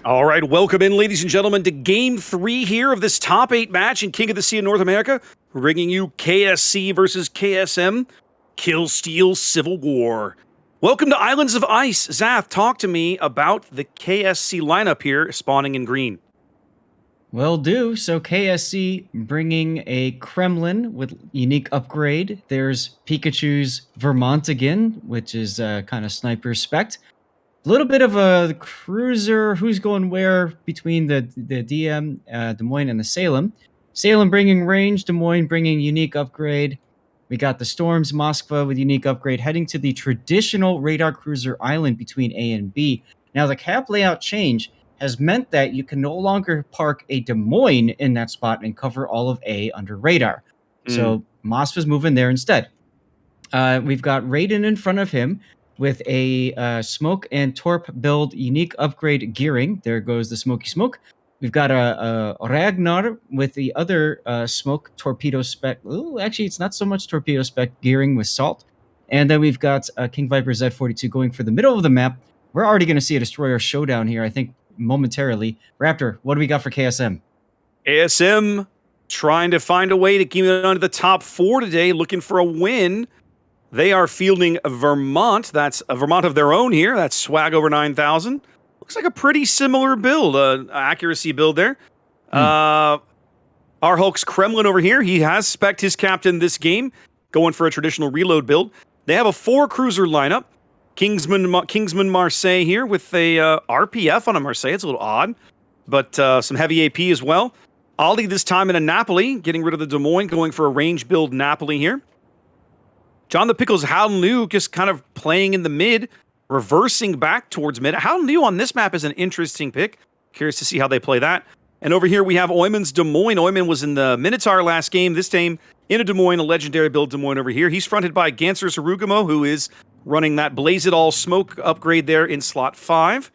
All right, welcome in, ladies and gentlemen, to Game 3 here of this top 8 match in King of the Sea in North America. We're bringing you KSC versus KSM, Kill Steal Civil War. Welcome to Islands of Ice. Zath, talk to me about the KSC lineup here, spawning in green. Will do. So KSC bringing a Kremlin with unique upgrade. There's Pikachu's Vermont again, which is kind of sniper spec. A little bit of a cruiser, who's going where between the DM, Des Moines, and the Salem. Salem bringing range, Des Moines bringing unique upgrade. We got the Storms, Moskva with unique upgrade, heading to the traditional radar cruiser island between A and B. Now the cap layout change has meant that you can no longer park a Des Moines in that spot and cover all of A under radar. So Moskva's moving there instead. We've got Raiden in front of him with a smoke and torp build unique upgrade gearing. There goes the smoky smoke. We've got a Ragnar with the other smoke torpedo spec. Ooh, actually, it's not so much torpedo spec gearing with salt. And then we've got King Viper Z42 going for the middle of the map. We're already going to see a destroyer showdown here, I think, momentarily. Raptor, what do we got for KSM? KSM trying to find a way to keep it onto the top 4 today, looking for a win. They are fielding Vermont. That's a Vermont of their own here. That's swag over 9,000. Looks like a pretty similar build, accuracy build there. Our Hulk's Kremlin over here. He has spec'd his captain this game, going for a traditional reload build. They have a 4-cruiser lineup. Kingsman Marseille here with a RPF on a Marseille. It's a little odd, but some heavy AP as well. Ollie this time in a Napoli, getting rid of the Des Moines, going for a range build Napoli here. John the Pickles Howden Liu just kind of playing in the mid, reversing back towards mid. Howden Liu on this map is an interesting pick. Curious to see how they play that. And over here we have Oyman's Des Moines. Oyman was in the Minotaur last game. This time in a Des Moines, a legendary build Des Moines over here. He's fronted by Ganser Sarugamo, who is running that Blaze It All smoke upgrade there in slot 5.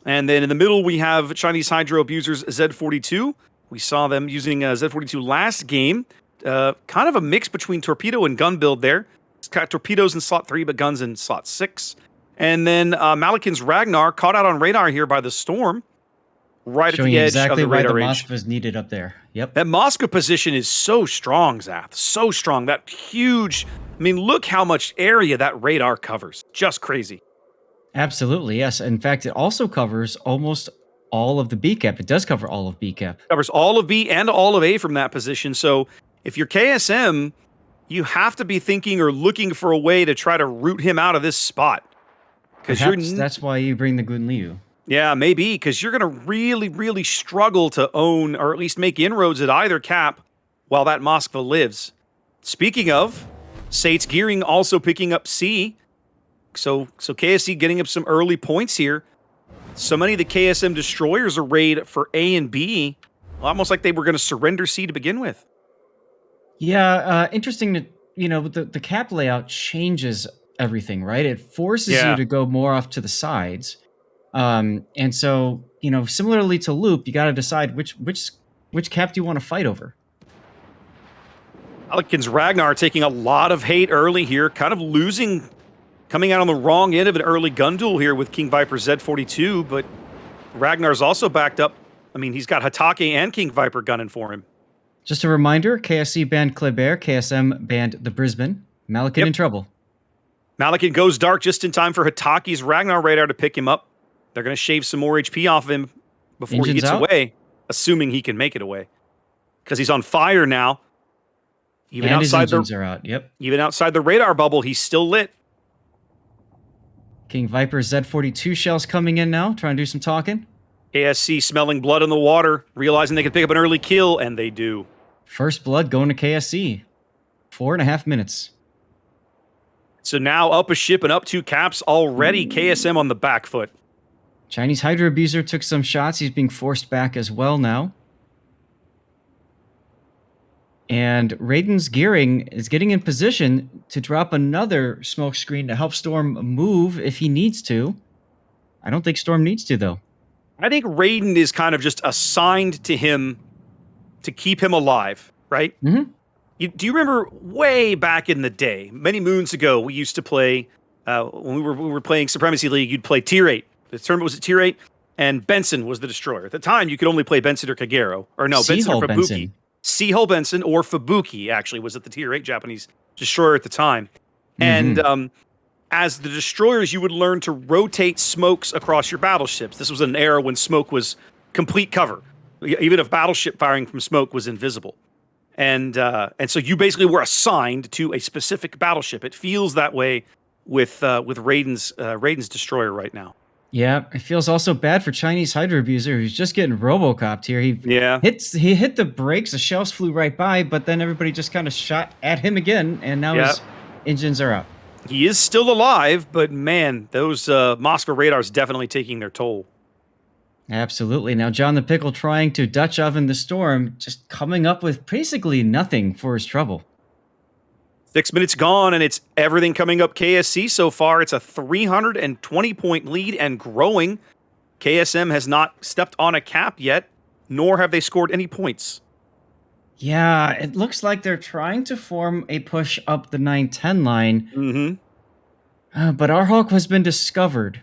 And then in the middle we have Chinese Hydro Abusers Z42. We saw them using Z42 last game. Kind of a mix between torpedo and gun build there. It's got torpedoes in slot 3, but guns in slot 6. And then Malakin's Ragnar caught out on radar here by the Storm, right Showing at the edge exactly of the radar why the range. Moskva's needed up there. Yep. That Moscow position is so strong, Zath. So strong. That huge. I mean, look how much area that radar covers. Just crazy. Absolutely, yes. In fact, it also covers almost all of the B cap. It does cover all of B cap. Covers all of B and all of A from that position. So if you're KSM, you have to be thinking or looking for a way to try to root him out of this spot. Perhaps that's why you bring the Gun Liu. Yeah, maybe, because you're going to really, really struggle to own or at least make inroads at either cap while that Moskva lives. Speaking of, Sate's gearing also picking up C. So KSC getting up some early points here. So many of the KSM destroyers are raid for A and B, almost like they were going to surrender C to begin with. Yeah, interesting that, the cap layout changes everything, right? It forces you to go more off to the sides. And so, similarly to Loop, you got to decide which cap do you want to fight over. Pelicans Ragnar taking a lot of hate early here, kind of losing, coming out on the wrong end of an early gun duel here with King Viper Z42, but Ragnar's also backed up. I mean, he's got Hatake and King Viper gunning for him. Just a reminder, KSC banned Kleber, KSM banned the Brisbane. Malakin in trouble. Malakin goes dark just in time for Hatake's Ragnar radar to pick him up. They're going to shave some more HP off of him before he gets away, assuming he can make it away. Because he's on fire now. Even and outside his engines are out. Yep. Even outside the radar bubble, he's still lit. King Viper Z42 shells coming in now, trying to do some talking. KSC smelling blood in the water, realizing they can pick up an early kill, and they do. First blood going to KSC. 4.5 minutes. So now up a ship and up 2 caps already. KSM on the back foot. Chinese Hydro Abuser took some shots. He's being forced back as well now. And Raiden's gearing is getting in position to drop another smoke screen to help Storm move if he needs to. I don't think Storm needs to, though. I think Raiden is kind of just assigned to him to keep him alive, right? Mm-hmm. Do you remember way back in the day, many moons ago, we used to play, when we were playing Supremacy League, you'd play Tier 8. The tournament was at tier 8, and Benson was the destroyer. At the time, you could only play Benson or Kagero, or no, Benson or Seahull Fubuki. Benson. Seahull Benson or Fubuki actually was at the tier 8 Japanese destroyer at the time. And Mhm. as the destroyers, you would learn to rotate smokes across your battleships. This was an era when smoke was complete cover, even if battleship firing from smoke was invisible. And so you basically were assigned to a specific battleship. It feels that way with Raiden's destroyer right now. Yeah, it feels also bad for Chinese Hydra Abuser who's just getting Robocopped here. Yeah, He hit the brakes, the shells flew right by, but then everybody just kind of shot at him again, and now yeah. his engines are up. He is still alive, but man, those Moscow radars definitely taking their toll. Absolutely. Now John the Pickle trying to Dutch oven the storm, just coming up with basically nothing for his trouble. 6 minutes gone, and it's everything coming up KSC so far. It's a 320-point lead and growing. KSM has not stepped on a cap yet, nor have they scored any points. Yeah, it looks like they're trying to form a push up the 910 line, but our Hulk has been discovered.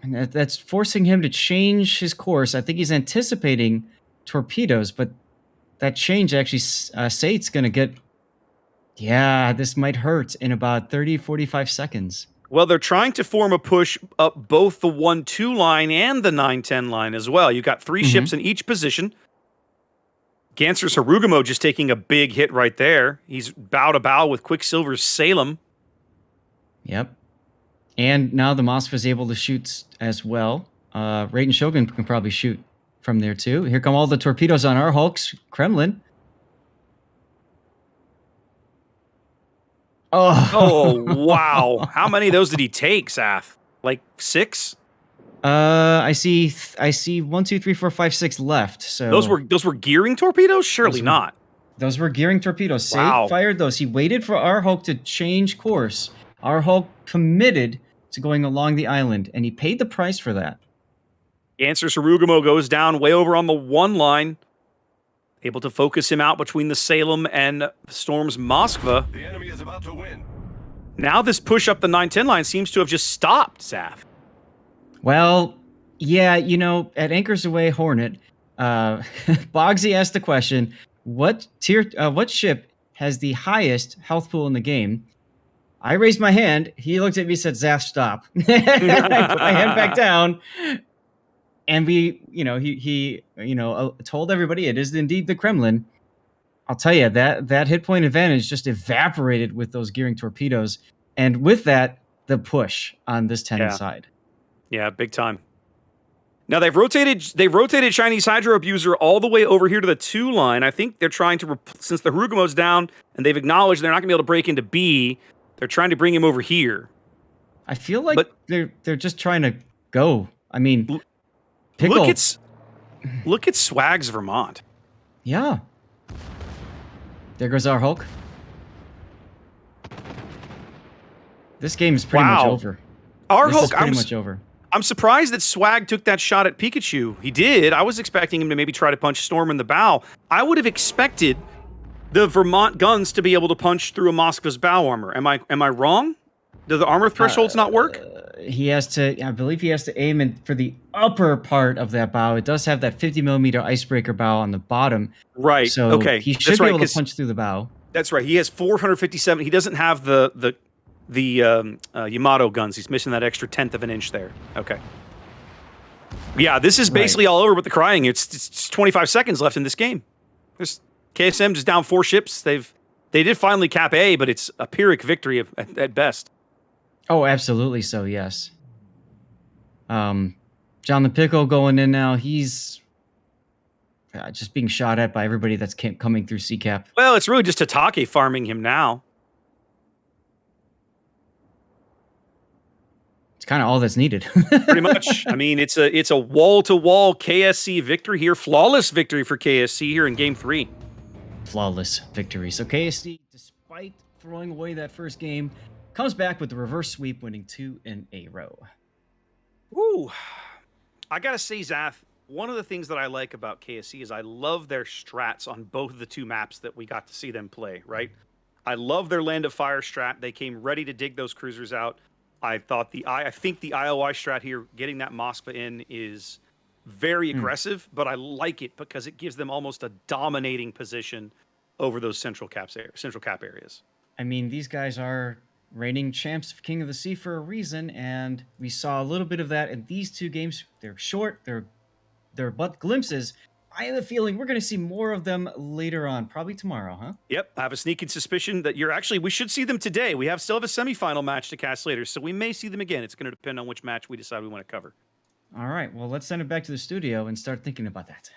And that's forcing him to change his course. I think he's anticipating torpedoes, but that change actually, Sate's going to get. Yeah, this might hurt in about 30, 45 seconds. Well, they're trying to form a push up both the 1-2 line and the 9-10 line as well. You've got 3 ships in each position. Ganser's Harugamo just taking a big hit right there. He's bow to bow with Quicksilver's Salem. Yep. And now the Moskva is able to shoot as well. Raiden Shogun can probably shoot from there too. Here come all the torpedoes on our Hulk's Kremlin. Oh, wow. How many of those did he take, Saf? Like 6? I see 1, 2, 3, 4, 5, 6 left. So Those were gearing torpedoes? Surely not. Those were gearing torpedoes. Wow. Sate fired those. He waited for our Hulk to change course. Our Hulk committed to going along the island, and he paid the price for that. Ganser's Harugamo goes down way over on the 1 line. Able to focus him out between the Salem and Storm's Moskva. The enemy is about to win. Now this push up the 9-10 line seems to have just stopped, Saf. Well, yeah, at Anchors Away Hornet, Boggsy asked the question, what ship has the highest health pool in the game? I raised my hand. He looked at me and said, Zaf, stop. I put my hand back down. And he told everybody it is indeed the Kremlin. I'll tell you, that hit point advantage just evaporated with those gearing torpedoes. And with that, the push on this 10 side. Yeah, big time. Now they've rotated Chinese Hydro Abuser all the way over here to the 2 line. I think they're trying to, since the Harugamo's down and they've acknowledged they're not going to be able to break into B, they're trying to bring him over here. I feel like they're just trying to go. I mean, Pickle. Look at Swag's Vermont. Yeah. There goes our Hulk. This game is pretty much over. Our This Hulk is pretty much over. I'm surprised that Swag took that shot at Pikachu. He did. I was expecting him to maybe try to punch Storm in the bow. I would have expected the Vermont guns to be able to punch through a Moskva's bow armor. Am I wrong? Do the armor thresholds not work? I believe he has to aim in for the upper part of that bow. It does have that 50mm icebreaker bow on the bottom. Right. So okay. He should be able to punch through the bow. That's right. He has 457. He doesn't have the Yamato guns. He's missing that extra 1/10 of an inch there. Okay. Yeah, this is basically all over with the crying. It's 25 seconds left in this game. There's KSM just down 4 ships. They did finally cap A, but it's a Pyrrhic victory at best. Oh, absolutely so, yes. John the Pickle going in now. He's just being shot at by everybody that's coming through CCAP. Well, it's really just Tatake farming him now. It's kind of all that's needed. Pretty much. I mean, it's a wall-to-wall KSC victory here. Flawless victory for KSC here in Game 3. Flawless victory. So KSC, despite throwing away that first game, comes back with the reverse sweep, winning 2 in a row. Ooh. I gotta say, Zath, one of the things that I like about KSC is I love their strats on both of the 2 maps that we got to see them play, right? I love their Land of Fire strat. They came ready to dig those cruisers out. I think the IOI strat here, getting that Moskva in, is very Hmm. aggressive, but I like it because it gives them almost a dominating position over those central cap areas. I mean, these guys are reigning champs of King of the Sea for a reason, and we saw a little bit of that in these two games. They're short, they're but glimpses. I have a feeling we're going to see more of them later on, probably tomorrow, huh? Yep, I have a sneaking suspicion that we should see them today. We still have a semifinal match to cast later, so we may see them again. It's going to depend on which match we decide we want to cover. All right, well, let's send it back to the studio and start thinking about that.